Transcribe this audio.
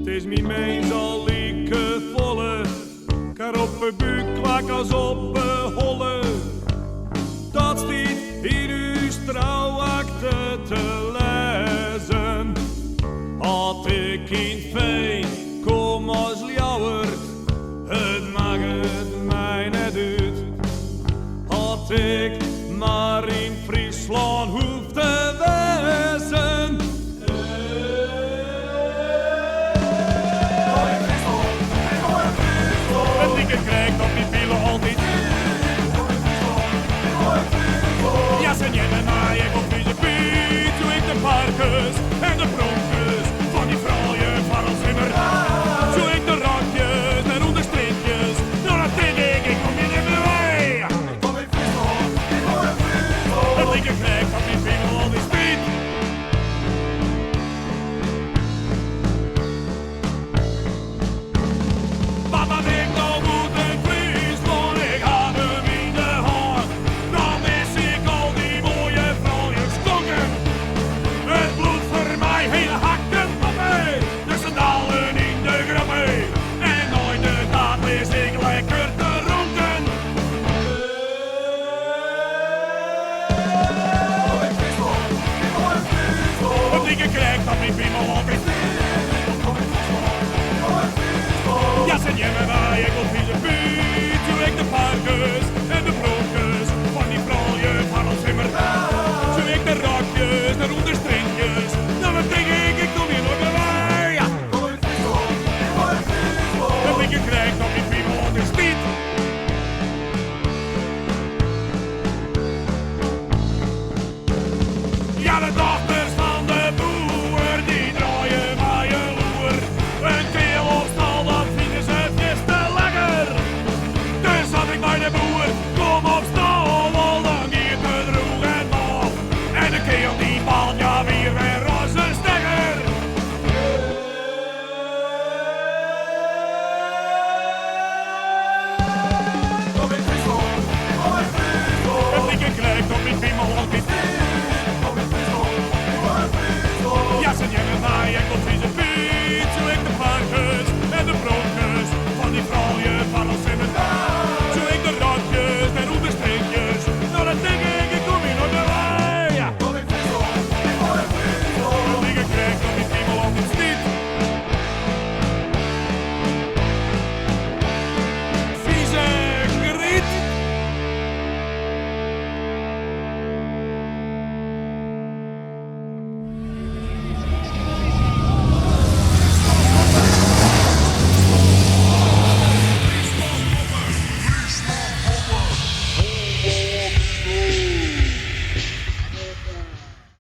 Het is mijn mens al lieke volle, kar op een buik kwak als op een holle. Dat stiet in uw trouwakte te lezen. Had ik in veen, kom als ljouwert, het mag het mij net uit. Had ik maar in Friesland hoeft te wezen. Het dikke krijgt op die pielen altijd. Ja, ze nemen mij, ik op deze piet, doe ik de parkers en de bronkers van die vrouwen van ons zimmer. Zo ik de rokjes en onderstreepjes, nou dat denk ik kom je niet meer bij. Het dikke krijgt op die pielen al die speed. Papa, ik nou moet een vlies, want ik had hem in de hand. Dan mis ik al die mooie vrouwen stonken. Het bloed voor mij hele hakken van mij. De sandalen in de grammee. En nooit de dag lees ik lekker te ronken. Het dikke krijgt dat mijn piemel op is. Ja, ze nemen mij, ik op vieze